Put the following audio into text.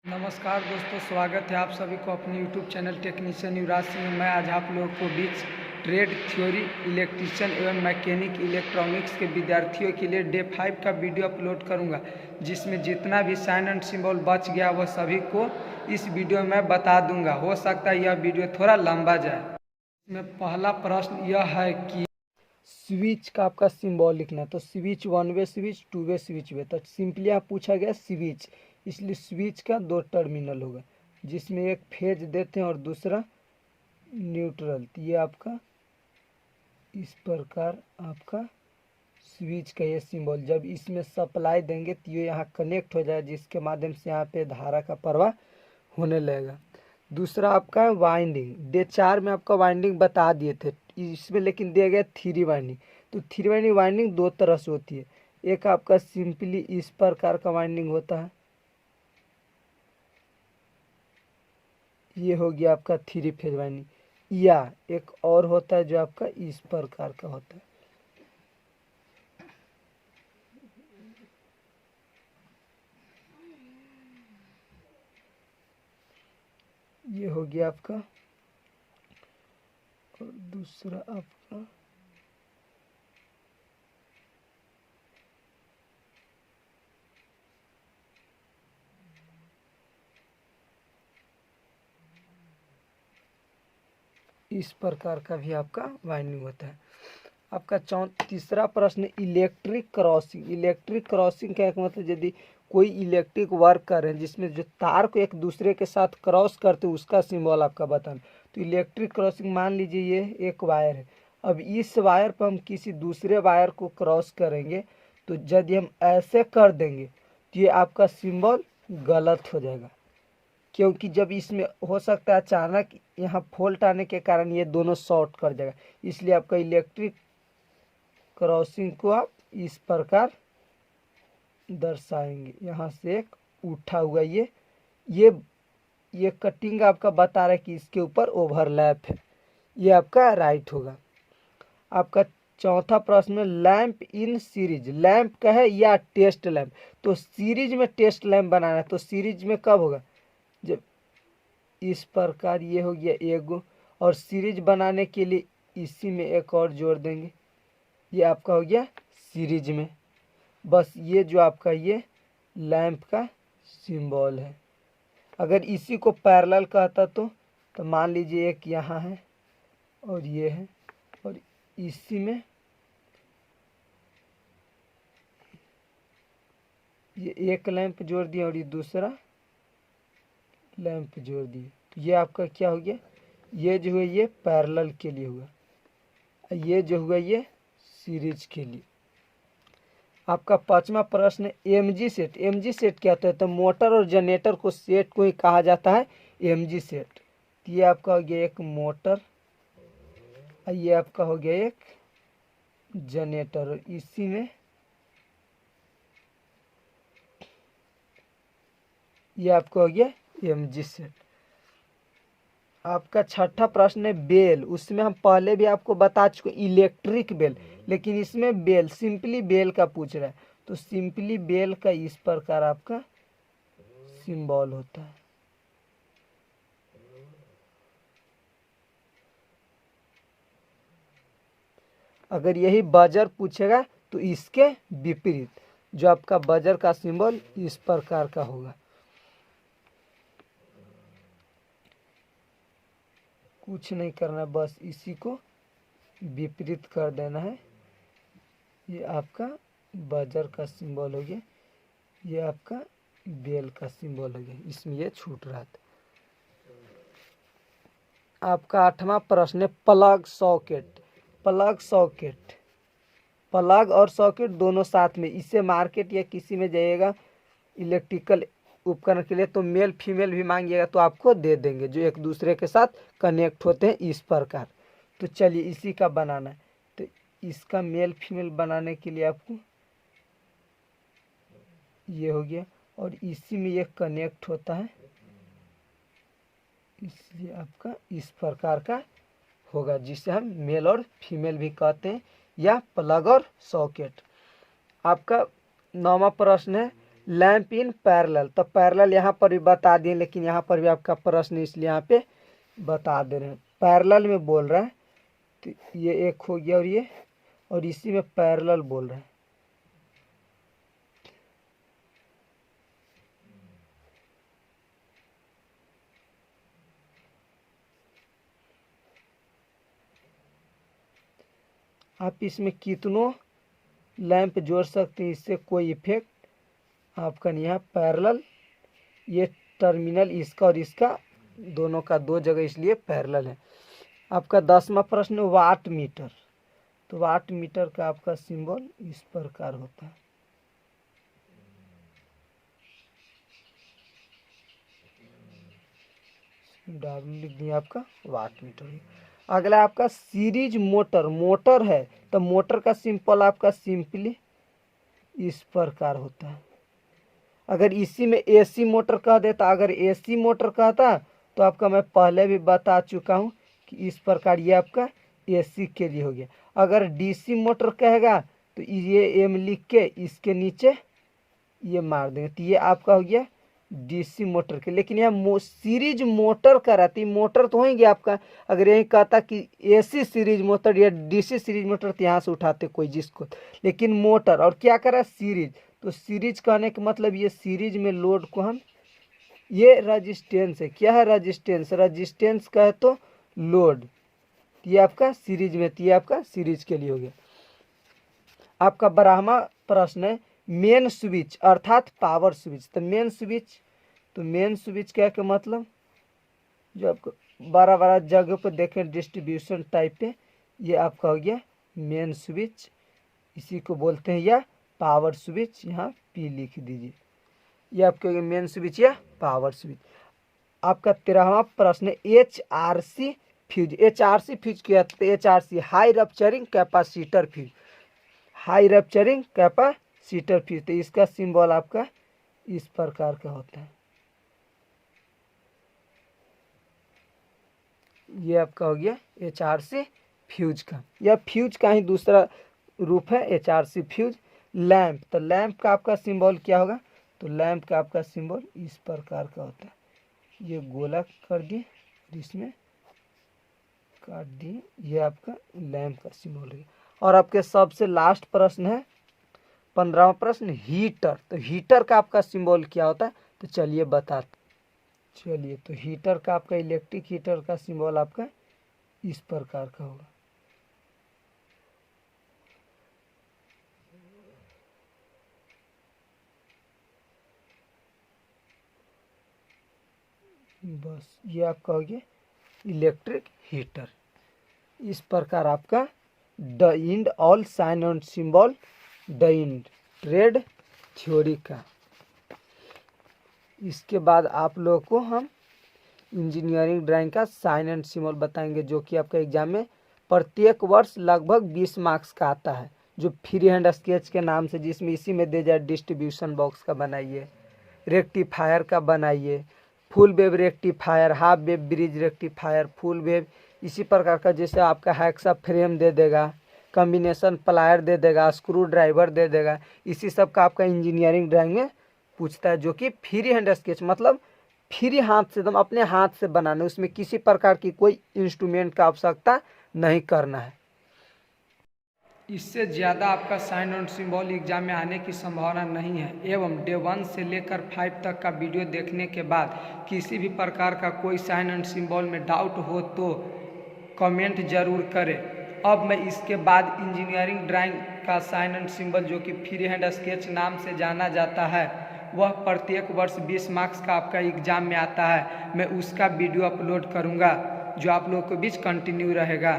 नमस्कार दोस्तों, स्वागत है आप सभी को अपने YouTube channel technician Yuvraj Singh. मैं आज आप लोगों को बीच ट्रेड थ्योरी इलेक्ट्रीशियन एवं मैकेनिक इलेक्ट्रॉनिक्स के विद्यार्थियों के लिए डे 5 का वीडियो अपलोड करूंगा, जिसमें जितना भी साइन एंड सिंबल बच गया वह सभी को इस वीडियो में बता दूंगा। हो सकता है यह वीडियो थोड़ा लंबा जाए। इसमें पहला प्रश्न यह है कि स्विच का आपका सिंबल लिखना है। तो switch one way switch, two way switch way. तो सिंपली आप पूछा गया स्विच, इसलिए स्विच का दो टर्मिनल होगा, जिसमें एक फेज देते हैं और दूसरा न्यूट्रल। तो ये आपका इस प्रकार आपका स्विच का ये सिंबल, जब इसमें सप्लाई देंगे तो ये यहाँ कनेक्ट हो जाए, जिसके माध्यम से यहाँ पे धारा का प्रवाह होने लगेगा। दूसरा आपका वाइंडिंग, डे 4 में आपका वाइंडिंग बता दिए थे, इसमें लेकिन दिया गया 3 वाइंडिंग। तो 3 वाइंडिंग दो तरह से होती है। एक आपका सिंपली इस प्रकार का वाइंडिंग होता है, ये हो गया आपका 3 फेज वाइंडिंग, या एक और होता है जो आपका इस प्रकार का होता है। ये हो गया आपका, और दूसरा आपका इस प्रकार का भी आपका वाइंडिंग होता है। आपका तीसरा प्रश्न इलेक्ट्रिक क्रॉसिंग। इलेक्ट्रिक क्रॉसिंग का एक मतलब, यदि कोई इलेक्ट्रिक वर्क कर रहे हैं जिसमें जो तार को एक दूसरे के साथ क्रॉस करते हैं, उसका सिंबल आपका बताना। तो इलेक्ट्रिक क्रॉसिंग, मान लीजिए ये एक वायर है, अब इस वायर पर हम किसी दूसरे वायर को क्रॉस करेंगे, तो यदि हम ऐसे कर देंगे तो ये आपका सिंबल गलत हो जाएगा, क्योंकि जब इसमें हो सकता है अचानक यहाँ फॉल्ट आने के कारण ये दोनों शॉर्ट कर जाएगा। इसलिए आपका इलेक्ट्रिक क्रॉसिंग को आप इस प्रकार दर्शाएंगे। यहाँ से एक उठा हुआ ये कटिंग आपका बता रहा है कि इसके ऊपर ओवरलैप है, ये आपका राइट होगा। आपका चौथा प्रश्न, लैंप इन सीरीज। लैंप का है या टेस्ट लैंप। तो सीरीज में टेस्ट लैंप बनाना है, तो सीरीज में कब होगा, जब इस प्रकार ये हो गया एगो, और सीरीज बनाने के लिए इसी में एक और जोड़ देंगे, ये आपका हो गया सीरीज में। बस ये जो आपका ये लैंप का सिंबल है। अगर इसी को पैरेलल कहता तो मान लीजिए एक यहाँ है और ये है, और इसी में ये एक लैंप जोड़ दिया और ये दूसरा लैंप जोड़ दिए, तो ये आपका क्या हो गया, ये जो है ये पैरेलल के लिए हुआ, ये जो हुआ ये सीरीज के लिए। आपका पांचवा प्रश्न, एमजी सेट। एमजी सेट क्या होता है, तो मोटर और जनरेटर को सेट को ही कहा जाता है एमजी सेट। ये आपका हो गया एक मोटर, ये आपका हो गया एक जनरेटर, और इसी में ये आपका हो गया एमजी सेट। आपका छठा प्रश्न है बेल। उसमें हम पहले भी आपको बता चुके इलेक्ट्रिक बेल, लेकिन इसमें बेल सिंपली बेल का पूछ रहा है। तो सिंपली बेल का इस प्रकार आपका सिंबल होता है। अगर यही बजर पूछेगा तो इसके विपरीत जो आपका बजर का सिंबल इस प्रकार का होगा। कुछ नहीं करना, बस इसी को विपरीत कर देना है। ये आपका बजर का सिंबल हो गया, ये आपका बेल का सिंबल हो गया, इसमें ये छूट रहा था। आपका आठवां प्रश्न है plug socket. Plug socket, plug और सॉकेट दोनों साथ में, इससे मार्केट या किसी में जाइएगा इलेक्ट्रिकल उपकरण के लिए, तो मेल फीमेल भी मांगिएगा तो आपको दे देंगे, जो एक दूसरे के साथ कनेक्ट होते हैं इस प्रकार। तो चलिए इसी का बनाना है। तो इसका मेल फीमेल बनाने के लिए आपको ये हो गया, और इसी में ये कनेक्ट होता है, इसलिए आपका इस प्रकार का होगा, जिसे हम मेल और फीमेल भी कहते हैं, या प्लग और सॉकेट। आपका नौवां प्रश्न है लैंप इन पैरेलल, तो पैरेलल यहाँ पर भी बता दिए, लेकिन यहाँ पर भी आपका प्रश्न इसलिए यहाँ पे बता दे रहे हैं। पैरेलल में बोल रहा है तो ये एक हो गया, और ये और इसी में पैरेलल बोल रहे हैं। आप इसमें कितनों लैंप जोड़ सकते हैं, इससे कोई इफेक्ट आपका नहीं है। पैरेलल ये टर्मिनल इसका और इसका दोनों का दो जगह, इसलिए पैरेलल है। आपका 10वां प्रश्न वाट मीटर, तो वाट मीटर का आपका सिंबल इस प्रकार होता है। डब्ल्यू लिख दिया आपका वाट मीटर। अगला आपका सीरीज मोटर, मोटर है तो मोटर का सिंपल आपका सिंपली इस प्रकार होता है। अगर इसी में एसी मोटर कह देता, अगर एसी मोटर कहता तो आपका मैं पहले भी बता चुका हूँ कि इस प्रकार ये आपका एसी के लिए हो गया। अगर डीसी मोटर कहेगा तो ये एम लिख के इसके नीचे ये मार देंगे, तो ये आपका हो गया डीसी मोटर के। लेकिन यह सीरीज मोटर का रहती, मोटर तो होंगे आपका। अगर यही कहता कि एसी सीरीज मोटर या डीसी सीरीज मोटर, तो यहाँ से उठाते कोई जिसको, लेकिन मोटर और क्या करा सीरीज। तो सीरीज कहने का मतलब ये सीरीज में लोड को हम, ये रजिस्टेंस है, क्या है रजिस्टेंस, रजिस्टेंस कहे तो लोड, ये आपका सीरीज में, ये आपका सीरीज के लिए हो गया। आपका 12वां प्रश्न है मेन स्विच अर्थात पावर स्विच। तो मेन स्विच, तो मेन स्विच क्या के मतलब जो आपको बड़ा बड़ा जगह पर देखें डिस्ट्रीब्यूशन टाइप पे, ये आपका हो गया मेन स्विच, इसी को बोलते हैं या पावर स्विच। यहाँ पी लिख दीजिए, ये आपका मेन स्विच या पावर स्विच। आपका 13वां प्रश्न HRC फ्यूज। HRC फ्यूज क्या है? HRC high rupturing capacitor fuse, high rupturing capacitor fuse. तो इसका सिंबल आपका इस प्रकार का होता है। ये आपका हो गया HRC फ्यूज का, यह फ्यूज का ही दूसरा रूप है HRC फ्यूज। लैंप, तो लैंप का आपका सिंबल क्या होगा? तो लैंप का आपका सिंबल इस प्रकार का होता है, ये गोला कर दिए, इसमें काट दिए, ये आपका लैंप का सिंबल है। और आपके सबसे लास्ट प्रश्न है 15वां प्रश्न हीटर। तो हीटर का आपका सिंबल क्या होता है? तो चलिए बताते, चलिए। तो हीटर का आपका, इलेक्ट्रिक हीटर का सिंबल आपका इस प्रकार का होगा। बस ये आपका हो गया इलेक्ट्रिक हीटर। इस प्रकार आपका the end all sign and symbol, the end trade theory का। इसके बाद आप लोगों को हम इंजीनियरिंग ड्राइंग का साइन एंड सिंबल बताएंगे, जो कि आपका एग्जाम में प्रत्येक वर्ष लगभग 20 मार्क्स का आता है, जो फ्री हैंड स्केच के नाम से, जिसमें इसी में दे जाए डिस्ट्रीब्यूशन बॉक्स का बनाइए, रेक्टिफायर का बनाइए, full wave rectifier, half wave bridge rectifier, full wave, इसी प्रकार का। जैसे आपका हैक्सा फ्रेम दे देगा, कॉम्बिनेशन प्लायर दे देगा, स्क्रू ड्राइवर दे देगा, इसी सब का आपका इंजीनियरिंग ड्राइंग में पूछता है, जो कि फ्री हैंड स्केच मतलब फ्री हाथ से, एकदम अपने हाथ से बनाना, उसमें किसी प्रकार की कोई इंस्ट्रूमेंट का आवश्यकता नहीं करना है। इससे ज़्यादा आपका साइन एंड सिंबल एग्जाम में आने की संभावना नहीं है। एवं डे 1 से लेकर 5 तक का वीडियो देखने के बाद किसी भी प्रकार का कोई साइन एंड सिंबल में डाउट हो तो कमेंट जरूर करें। अब मैं इसके बाद इंजीनियरिंग ड्राइंग का साइन एंड सिंबल, जो कि फ्री हैंड स्केच नाम से जाना जाता है, वह प्रत्येक वर्ष 20 मार्क्स का आपका एग्जाम में आता है, मैं उसका वीडियो अपलोड करूँगा, जो आप लोगों के बीच कंटिन्यू रहेगा।